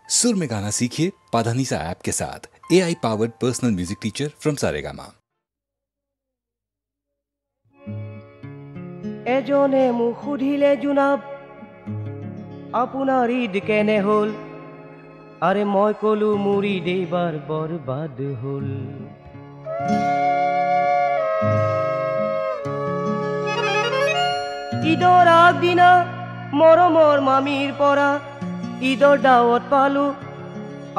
सुर में गाना सीखिए पाधानीसा ऐप के साथ। AI powered personal music teacher from Saregama. এজনে মোক সুধিলে জোনাব আপোনাৰ ঈদ কেনে হ'ল আৰে মই কলো মোৰ ঈদ এইবাৰ বৰবাদ হ'ল ঈদৰ আগদিনা মৰমৰ মামীৰ পৰা ঈদৰ দাৱত পালো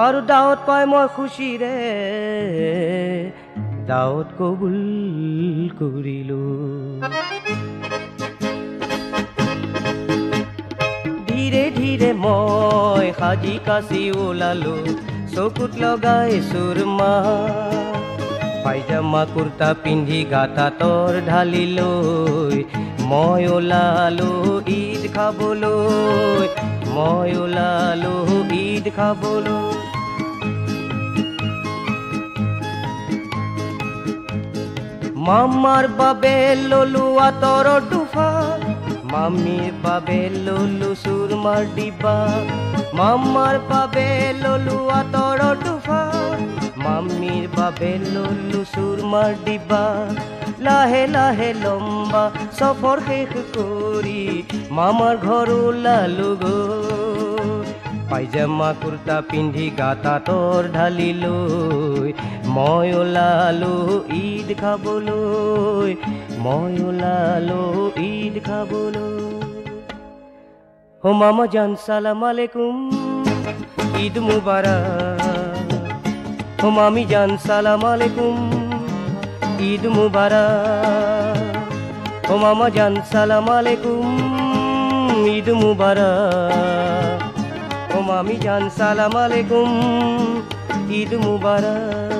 আৰু দাৱত পাই মই খুশিৰে দাৱত কবুল কৰিলো ধীৰে ধীৰে মই সাজি কাচি ওলালো চকুত লগাই সুৰমা পাইজামা কুৰ্তা পিন্ধি গাটা তৰ ঢালি লৈ মই ওলালো ঈদ খাবলৈ মই ওলালো ঈদ খাবলৈ মামাৰ বাবে ললো আতৰৰ দুফা মামীৰ বাবে ললো সুৰমাৰ ডিবা মামাৰ বাবে ললো আতৰৰ দুফা মামীৰ বাবে ললো সুৰমাৰ ডিবা লাহে লাহে লম্বা সফৰ শেষ কৰি মামাৰ ঘৰ ওলালো গৈ পাইজামা কুৰ্তা পিন্ধি গাটা তৰ ঢালি লৈ মই ওলালো ঈদ খাবলৈ মই ওলালো ঈদ খাবলৈ ও মামা জান সালাম আলাইকুম ঈদ মুবারক ও মামি জান সালাম আলাইকুম ঈদ মুবারক ও মামা জান সালাম আলাইকুম ঈদ মুবারক ও মামি জান সালাম আলাইকুম ঈদ মুবারক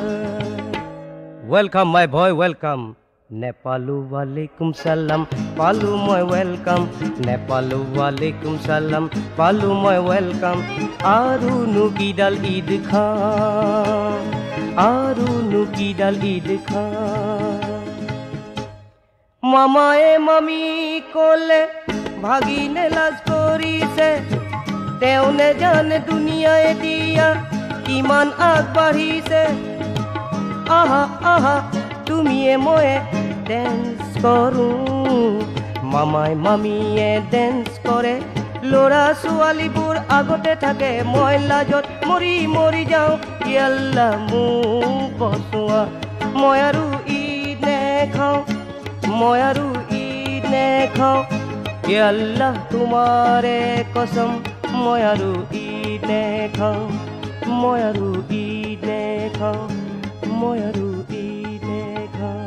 ওয়েলকাম মাই বয় ওয়েলকাম নেপালু ওয়ালাইকুম সালাম পালু মই ওয়েলকাম নেপালু ওয়ালাইকুম সালাম পালু মই ওয়েলকাম আৰু নুকিডাল ঈদ খাম আৰু নুকিডাল ঈদ খাম মামায়ে মামি কলে ভাগিনে লাজ কৰিছে তেওঁ নেজানে দুনিয়ায়ে দিয়া কিমান আগবাঢ়িছে আহা আহা তুমিয়ে ময়ে ডেন্স কৰো মামাই মামিয়ে ডেন্স কৰে ল'ৰা ছোৱালীবোৰ আগতে থাকে মই লাজত মৰি মৰি যাওঁ ইয়াল্লা মোক বচোৱা মই আৰু ঈদ নেখাওঁ মই আৰু ঈদ নেখাওঁ ইয়াল্লা তোমাৰে কসম মই আৰু ঈদ নেখাওঁ মই আৰু ঈদ নেখাওঁ মই আৰু ঈদ নেখাওঁ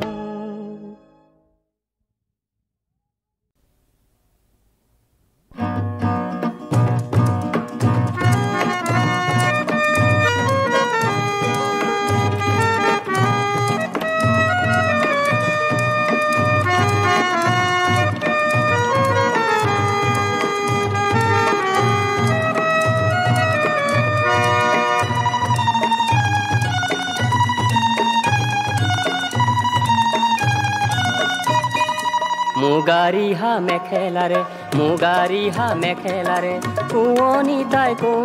মুগাৰিহা মেখেলাৰে শুৱনি তাই কোন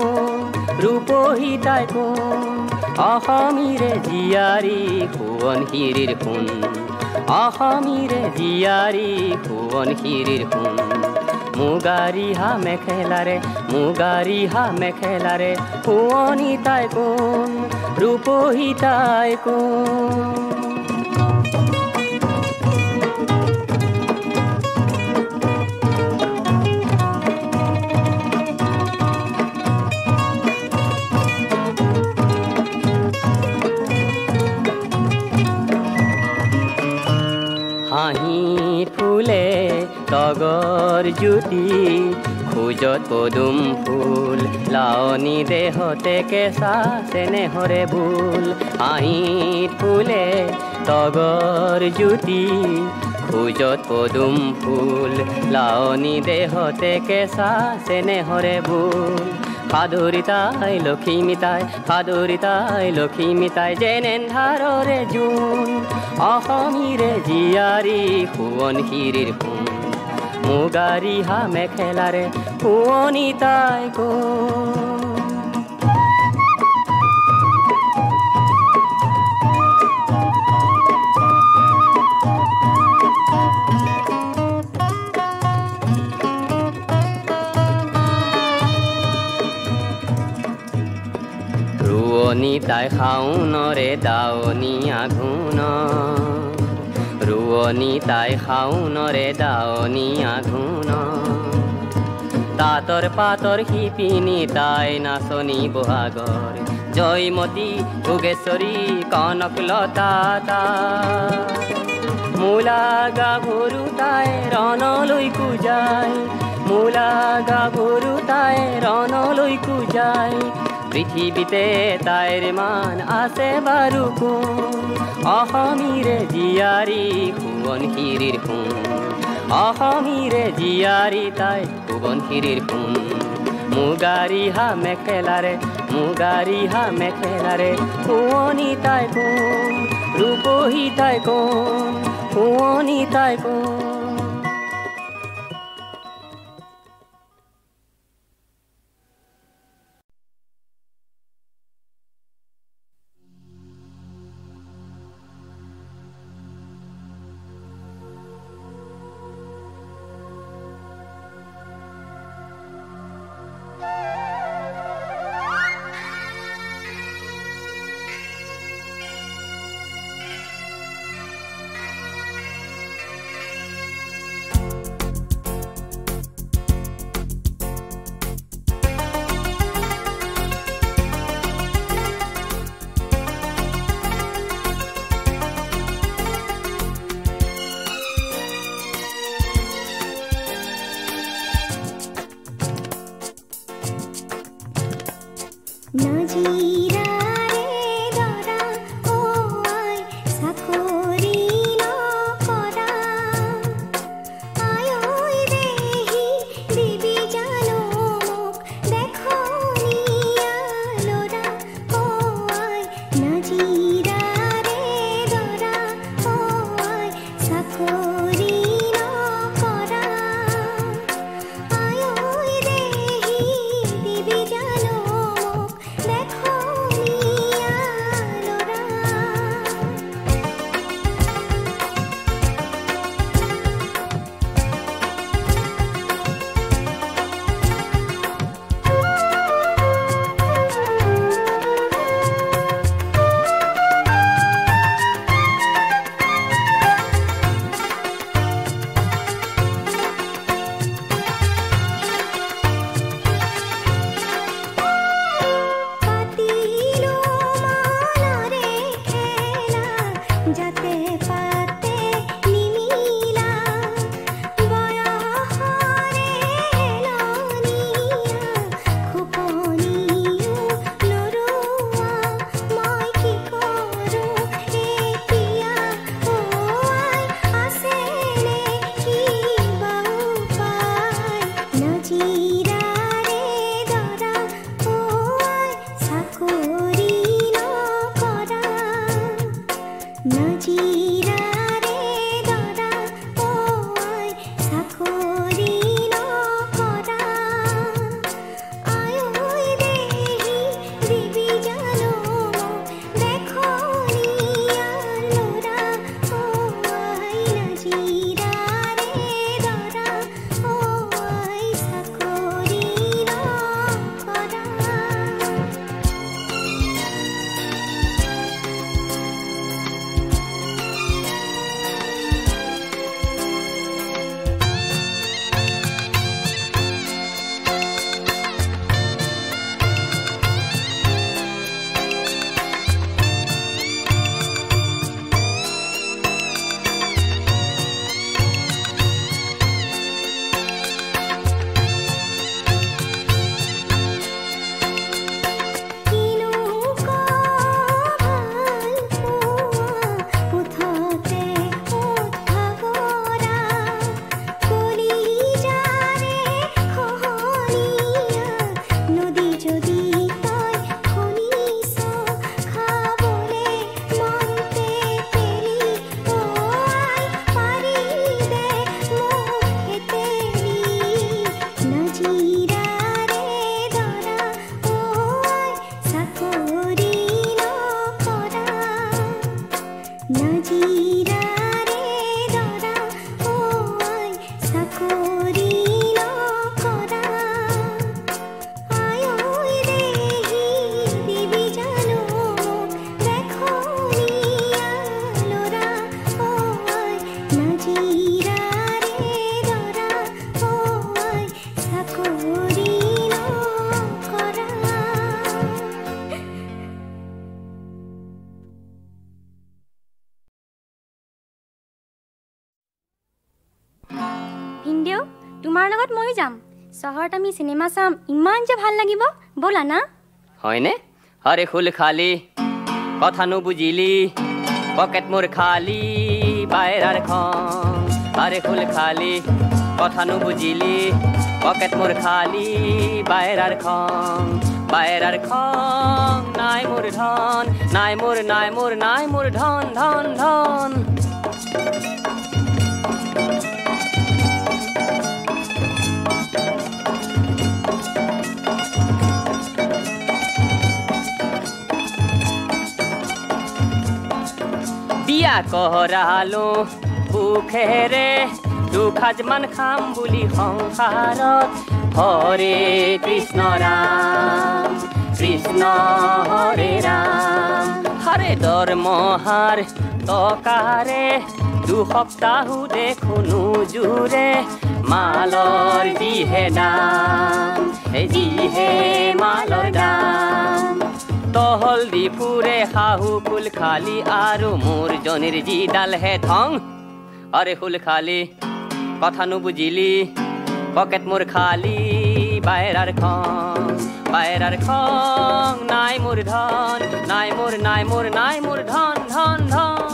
ৰূপহী তাই কোন অসমীৰে জীয়াৰী সোৱণশিৰিৰ সোণ অসমীৰে জীয়াৰী সোৱণশিৰিৰ সোণ মুগাৰিহা মেখেলাৰে শুৱনি তাই কোন ৰূপহী তাই কোন হাঁহিত ফুলে তগৰ জুতি খোজত পদুম ফুল লাৱনী দেহতে কেঁচা চেনেহৰে ভুল হাঁহিত ফুলে তগৰ জুতি খোজত পদুম ফুল লাৱনী দেহতে কেঁচা চেনেহৰে ভুল সাধুৰিতাই লক্ষীমিতাই যেনেন্ধাৰৰে জোন অসমীৰে জীয়াৰী সোৱণশিৰিৰ সোণ মুগাৰিহা মেখেলাৰে শুৱনি তাই কোন ৰুৱনি তাই শাওনৰে দাৱনী আঘোণ ৰুৱনি তাই শাওনৰে দাৱনী আঘোণ তাঁতৰ পাতৰ শিপিনী তাই নাচনী বহাগৰ জয়মতী ভোগেশ্বৰী কনকলতা মূলা গাভৰু তাই ৰণলৈকো যায় মূলা গাভৰু তাই ৰণলৈকো যায় পৃথিৱীতে তাইৰ মান আছে বাৰু কোন অসমীৰে জীয়াৰী সোৱণশিৰিৰ সোণ অসমীৰে জীয়াৰী তাই সোৱণশিৰিৰ সোণ মুগাৰিহা মেখেলাৰে শুৱনি তাই কোন ৰূপহী তাই কোন শুৱনি তাই কোন দেখো তোমাৰ লগত ময়ো যাম চহৰত আমি চিনেমা চাম ইমান যে ভাল লাগিব ব'লা না হয়নে আরে খুল খালি কথা নুবুজিলি পকেট মোর খালি বাইরার খন আরে খুল খালি কথা নুবুজিলি পকেট মোর খালি বাইরার খন নাই মোর ধন নাই মোর ধন ধন ধন বিয়া কৰালো সুখেৰে দুখাজ মান খাম বুলি সংসাৰত হৰে কৃষ্ণ ৰাম কৃষ্ণ হৰে ৰাম হৰে দৰমহাৰ টকাৰে দুসপ্তাহো দেখোনো জোৰে মালৰ যিহে দাম যিহে মালৰ দাম তহল দি ফুৰে শাহু ফুল খালি আৰু মোৰ জনীৰ যিডাল হে থং আৰে ফুল খালি কথা নুবুজিলি পকেট মোৰ খালি বাইৰাৰ খন নাই মোৰ ধন নাই মোৰ ধন ধন ধন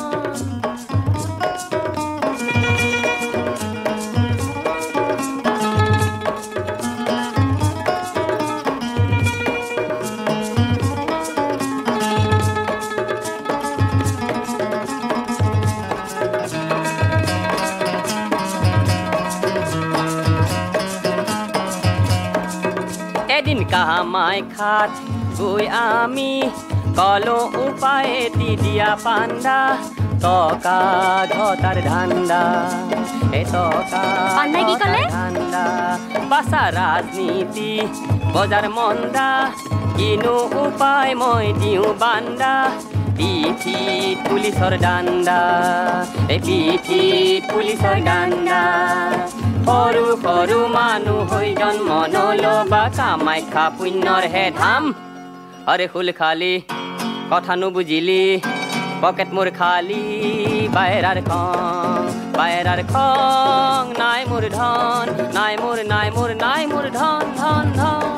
এদিন কামাই খাত গৈ আমি কলো উপায়ে দিয়া পাণ্ডা টকা ঘটাৰ ধান্দা এই টকা ধান্দা বাছা ৰাজনীতি বজাৰ মন্দা কিনো উপায় মই দিওঁ বান্দা পিঠিত পুলিচৰ ডাণ্ডা এই পিঠিত পুলিচৰ ডাণ্ডা সৰু সৰু মানুহ হৈ জন্ম নলবা কামাখ্যা পুণ্যৰ হে ধাম আৰে খুল খালি কথা নুবুজিলি পকেট মোৰ খালি বাইৰাৰ খন নাই মোৰ ধন নাই মোৰ ধন ধন ধন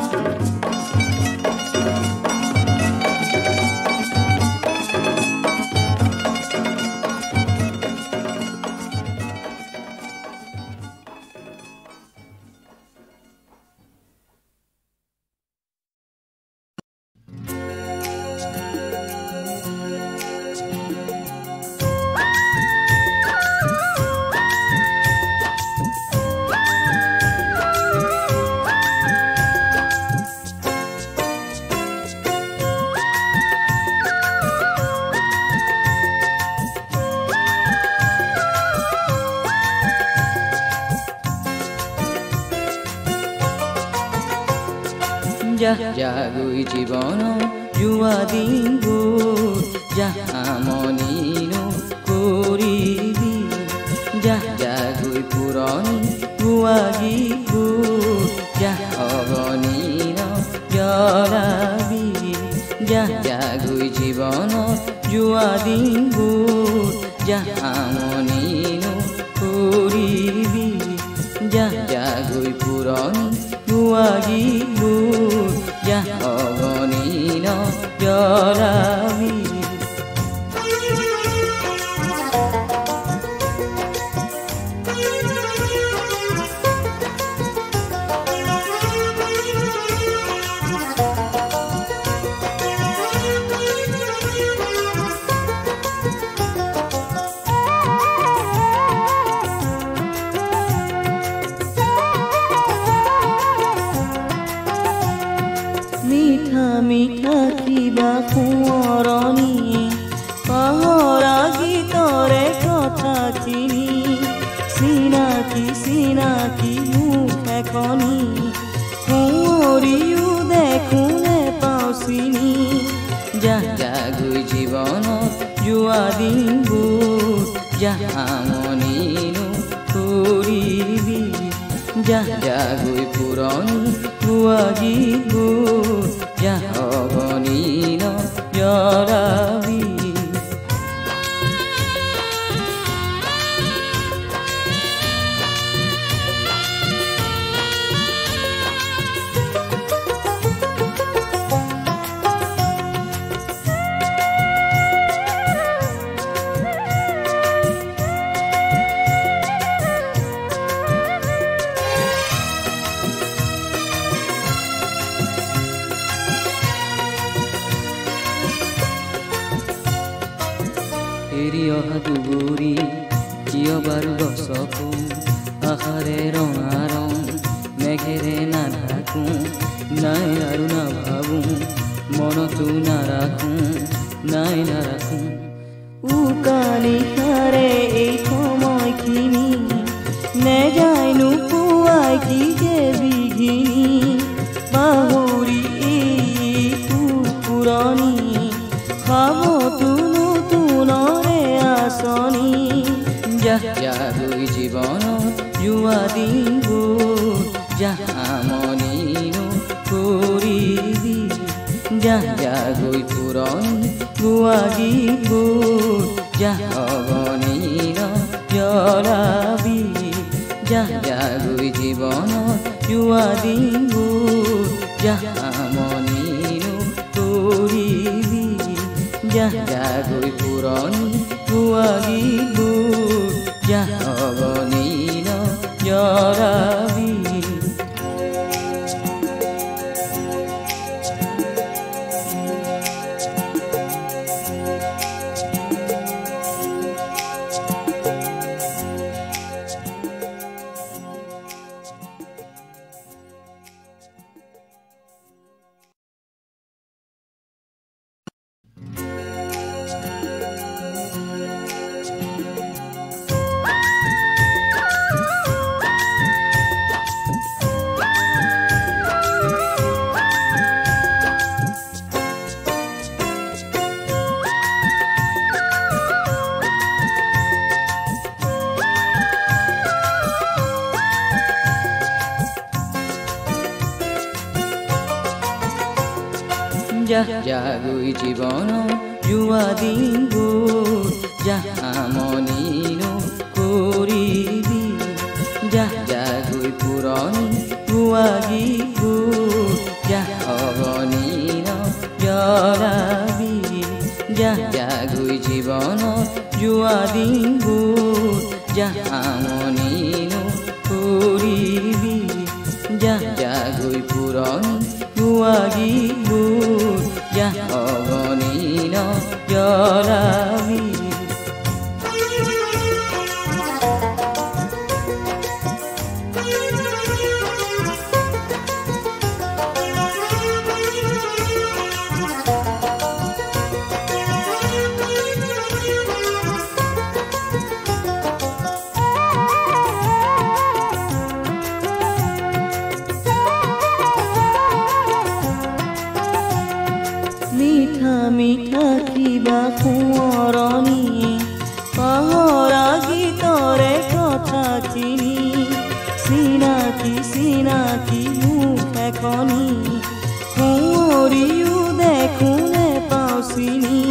জাগৈ জীৱন জুৱা দিনবোৰ জামনিনো কৰিবি জাগৈ পুৰণি গোৱা গীতবোৰ অগণিন জ্বলাবি জাগৈ জীৱন জুৱা দিনবোৰ জামনিনো কৰিবি জাগৈ পুৰণি গোৱা গীতবোৰ অগণিন জ্বলাবি মিঠা কিবা সোঁৱৰণি পাহৰা গীতৰে কথাখিনি চিনাকি মুখ এখনি সোঁৱৰিও দেখোঁ নেপাওঁ চিনি জাগৈ জীৱনত যোৱা দিনবোৰ জামনিনো কৰিবি জাগৈ পুৰণি গোৱা গীতবোৰ অগণিন জ্বলাবি এৰি অহা দুবৰি কিয় বাৰু গছকো আশাৰে ৰঙা ৰং মেঘেৰে নাঢাকো নাই আৰু নাভাবো মনতো নাৰাখো নাই নাৰাখো উকানিশাৰে এই সময়খিনি নেযায়নো পুৱাই কি যে বিঘিনি পাহৰি এই পুৰণি খাবতো নতুনৰে আঁচনি যাগৈ জীৱনত যোৱা দিনবোৰ জামনিনো কৰিবি যাগৈ পুৰণি গোৱা গীতবোৰ জাগনিনো জ্বলাবি যাগৈ জীৱনত যোৱা দিনবোৰ জামনিনো কৰিবি যাগৈ পুৰণি গোৱা গীতবোৰ জাগনিনো জ্বলাবি যাগৈ জীৱনত যোৱা দিনবোৰ জামনিনো কৰিবি যাগৈ পুৰণি গোৱা গীতবোৰ জাগনিনো জ্বলাবি যাগৈ জীৱনত যোৱা দিনবোৰ জামনিনো কৰিবি যাগৈ পুৰণি গোৱা গীতবোৰ জাগনিনো জ্বলাবি মিঠা মিঠা কিবা সোঁৱৰণি পাহৰা গীতৰে কথাখিনি চিনাকি চিনাকি মুখ এখনি সোঁৱৰিও দেখো নেপাওঁ চিনি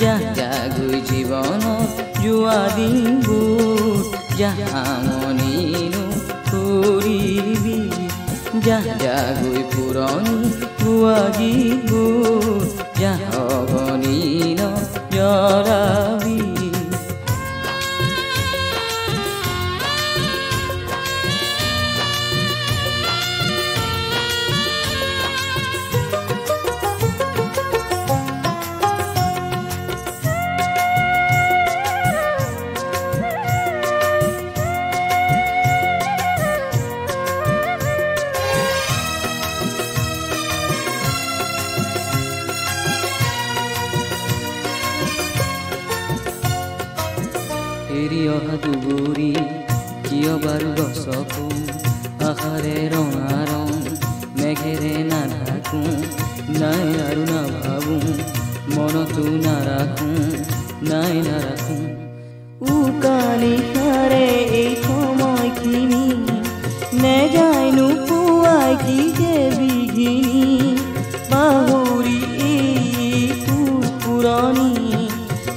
যাগৈ জীৱনত যোৱা দিনবোৰ জামনিনো কৰিবি যাগৈ পুৰণি গোৱা গীতবোৰ জাগনিনো জ্বলাবি এৰি অহা দুবৰি কিয় বাৰু গছকো আশাৰে ৰঙা ৰং মেঘেৰে নাঢাকো নাই আৰু নাভাবো মনতো নাৰাখো নাই নাৰাখো উকানিশাৰে এই সময়খিনি নেযায়নো পুৱাই কি যে বিঘিনি পাহৰি এই পুৰণি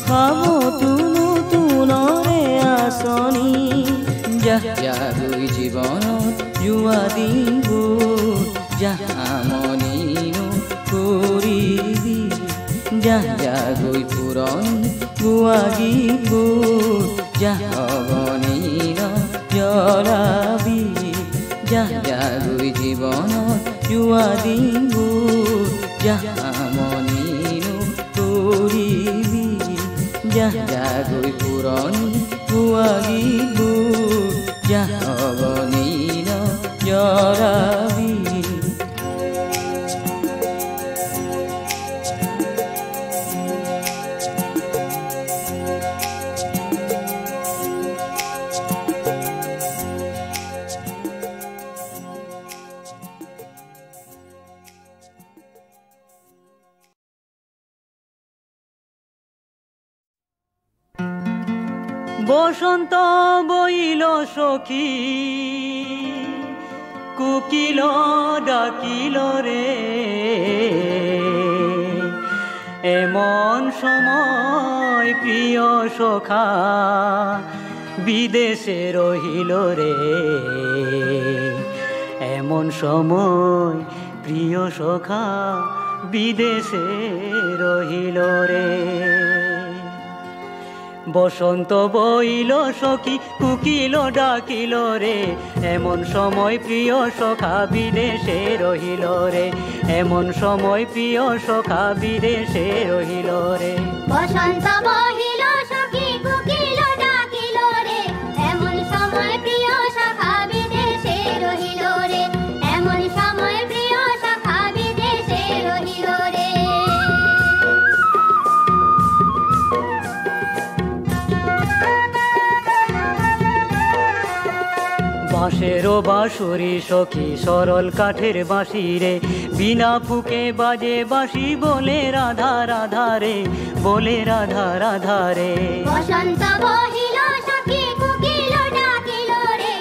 খাবতো নতুনৰে আঁচনি যাগৈ জীৱনত যোৱা দিনবোৰ জামনিনো কৰিবি যাগৈ পুৰণি গোৱা গীতবোৰ জাগনিনো জ্বলাবি যাগৈ জীৱনত যোৱা দিনবোৰ জামনিনো কৰিবি যাহ যাগৈ পুৰণি গোৱা গীতবোৰ যাহ অগণিল জৰাবি বসন্ত বইল সখী কোকিল ডাকিল রে এমন সময় প্রিয় সখা বিদেশে রহিল রে এমন সময় প্রিয় সখা বিদেশে রহিল রে বসন্ত বইল সখী কোকিল ডাকিল রে এমন সময় প্রিয় সখা বিদেশে রহিল রে এমন সময় প্রিয় সখা বিদেশে রহিল রে বসন্ত বহিল সখী কোকিল ডাকিল রে এমন সময় প্রিয় সখা বিদেশে রহিল রে এমন সময় প্রিয় সখা বিদেশে রহিল রে বাঁশেরও বাঁশুরি সখী সরল কাঠের বাঁশি রে বিনা ফুকে বাজে বাঁশি বলে রাধা রাধা রে বলে রাধা রাধা রে বসন্ত বহিল সখী কোকিল ডাকিল রে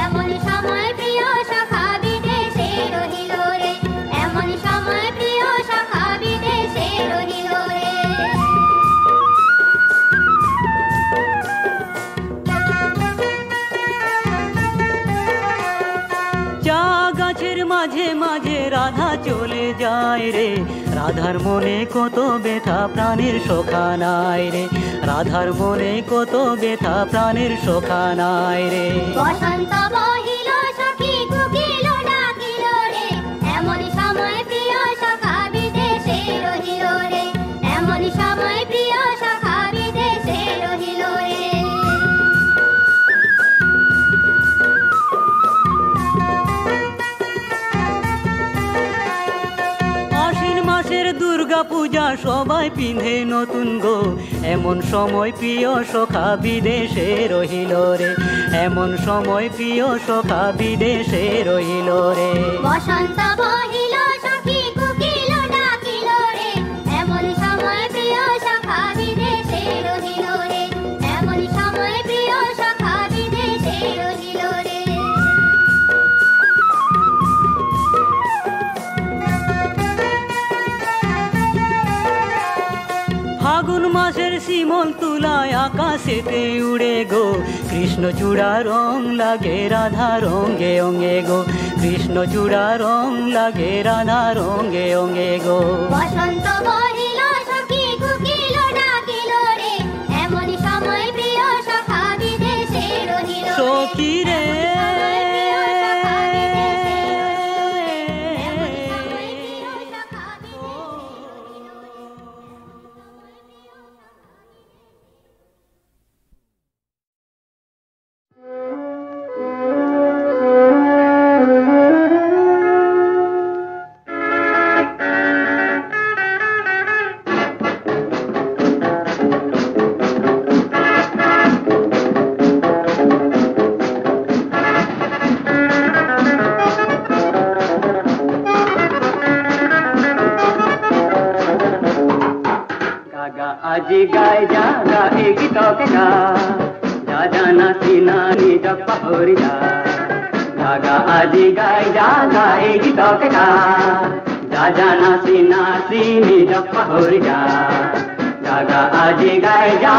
এমন সময় প্রিয় সখা বিদেশে রহিল রে এমন সময় প্রিয় সখা বিদেশে রহিল রে চা গাছের মাঝে মাঝে রাধা চলে যায় রে রাধার মনে কত ব্যথা প্রাণের সখা নাই রে রাধার মনে কত ব্যথা প্রাণের সখা নাই রে বসন্ত বহিল সখী কোকিল ডাকিল রে এমন সময় প্রিয় সখা বিদেশে রহিল রে এমন সময় প্রিয় সখা বিদেশে রহিল রে আশ্বিন মাসের দুর্গা পূজা সবাই পিঁধে নতুন গো এমন সময় প্রিয় সখা বিদেশে রহিল রে এমন সময় প্রিয় সখা বিদেশে রহিল রে বসন্ত বহিল সখী কোকিল ডাকিল রে এমন সময় প্রিয় সখা বিদেশে রহিল রে এমন সময় প্রিয় সখা বিদেশে রহিল রে ফাগুন মাসের শিমল তুলায় আকাশেতে উড়ে গো কৃষ্ণচূড়া রং লাগে রাধা রঙে অঙ্গে গো কৃষ্ণচূড়া রং লাগে রাধা রঙে অঙ্গে গো বসন্ত বহিল সখী কোকিল ডাকিল রে এমন সময় প্রিয় সখা বিদেশে রহিল রে সখী রে আজি গাই জাগা এই গীতকে গা যা জানা চিনা নিজক পাহৰি যা জাগা আজি গাই জাগা এই গীতকে গা যা জানা চিনা নিজক পাহৰি যা জাগা আজি গাই যা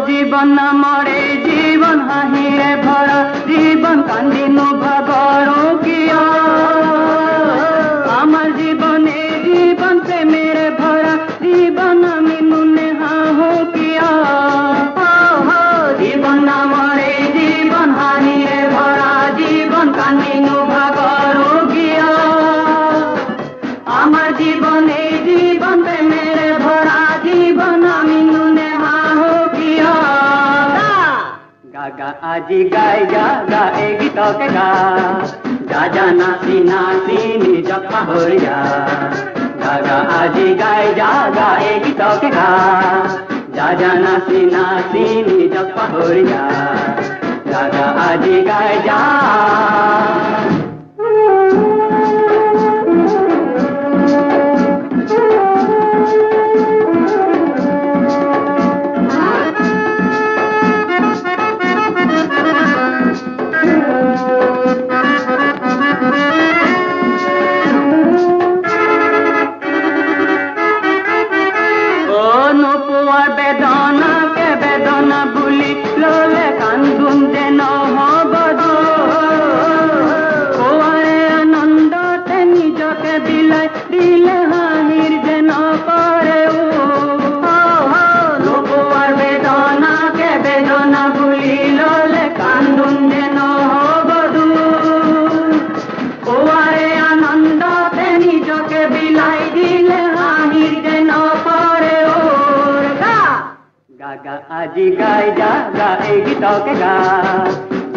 জীবন মৰে জীবন হাঁহিয়ে ভৰা জীবন কান্দিনু ভাগৰ কিয় আমাৰ জীবনে কিনো ভাগৰো কিয় আমাৰ জীৱন এই জীৱন প্ৰেমেৰে ভৰা জীৱন আমিনো নেহাহো কিয় গাগা আজি গাই গা গা এই গীতকে গা যা যা নাচি নাচি নিজক পাহৰি যা গাগা আজি গাই যা গা এই গীতকে গা যা যা নাচি নাচি নিজক পাহৰি যা গাগা আজি গাই যা আজি গাই যা গা এই গীতকে গা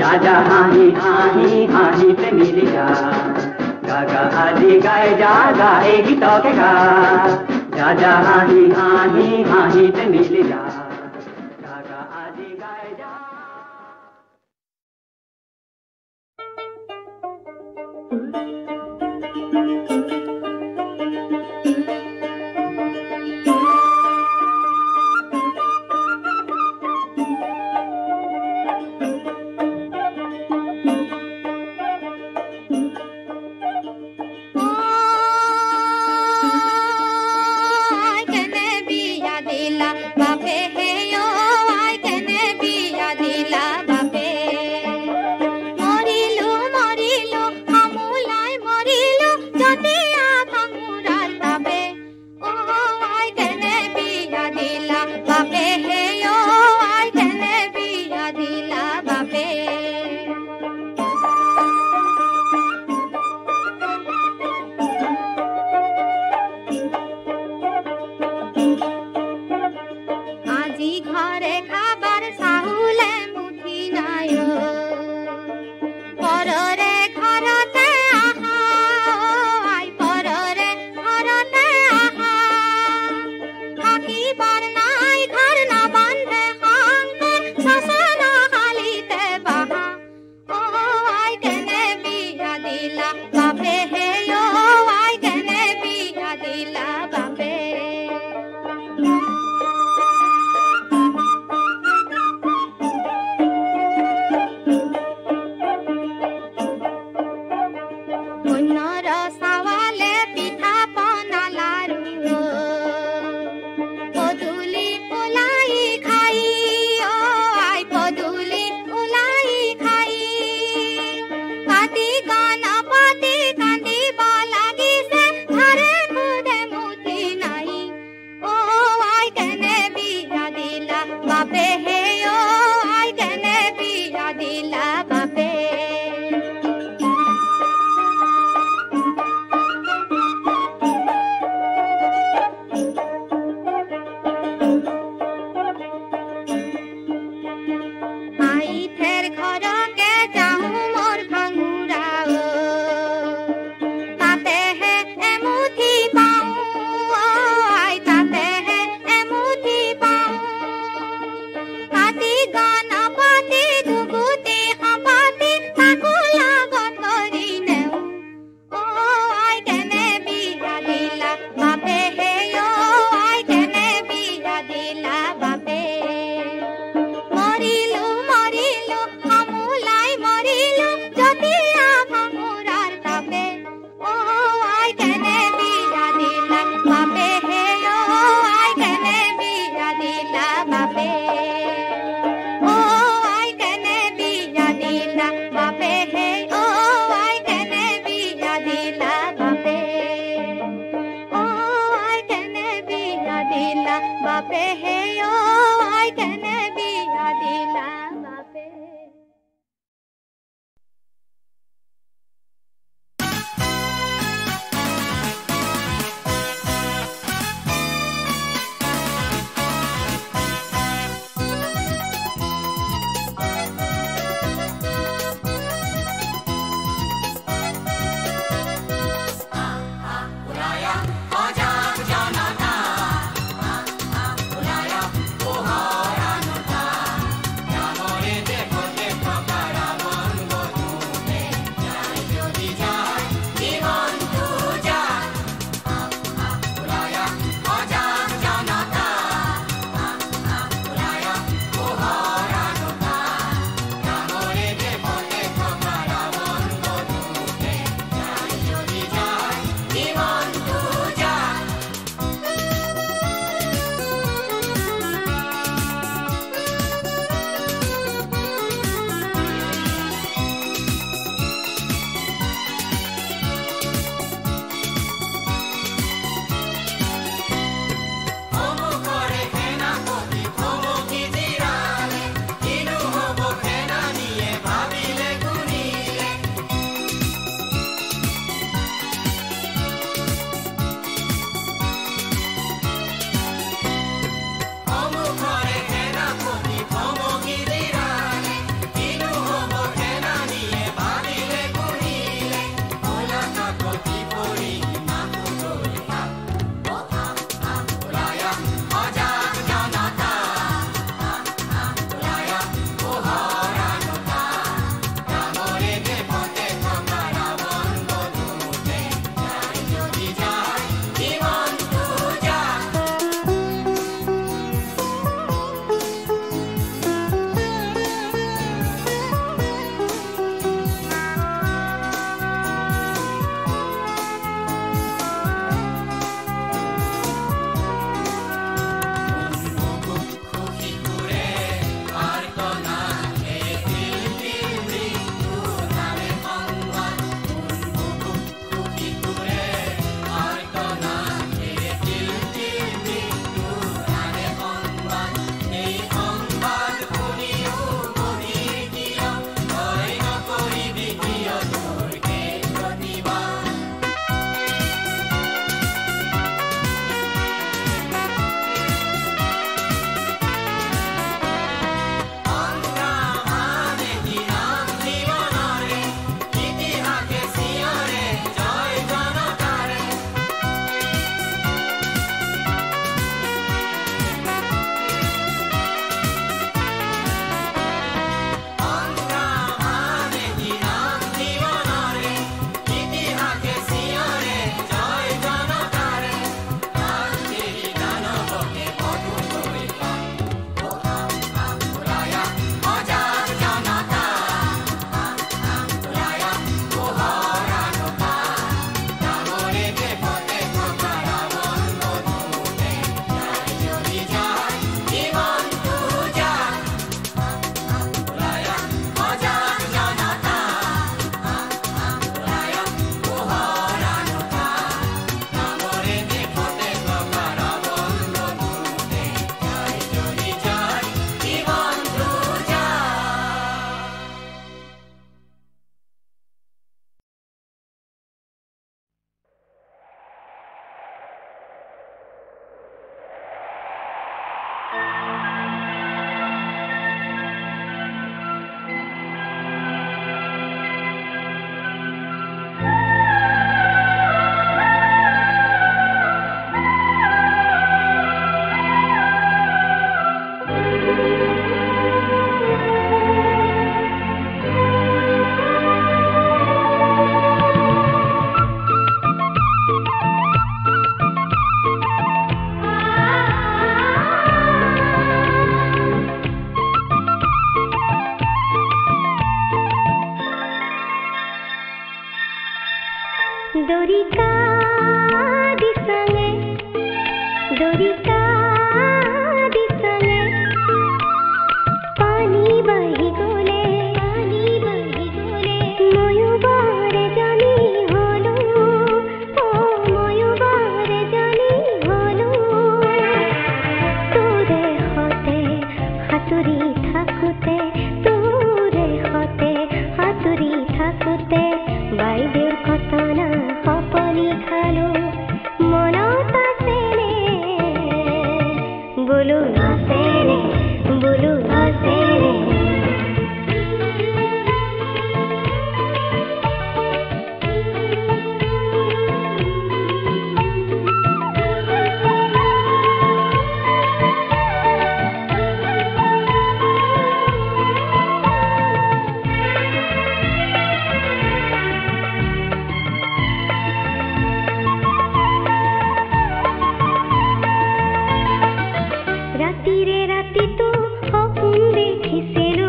যা যা হাঁহি হাঁহি হাঁহিতে মিলি যা গাগা আজি গাই যা গা এই গীতকে গা যা যা হাঁহি হাঁহি হাঁহিতে মিলি যা গাগা আজি গাই যা দরিকা দিসঙে দরিকা দিসঙে পানি বাহি গলে ময়ূরে জানি হলো ও ময়ূরে জানি হলো তোরে হতে হাতুরি থাকুতে তোরে হতে হাতুরি থাকুতে বাইদের কথা না হপনি খালো মনত আছেনে বলো আছেনে বলো আছেনে রাতিরে রাতি তো হপুন দেখিছিল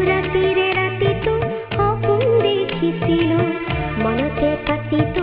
রাতিরে রাতি তো হপুন দেখিছিল মনতে পাতি তো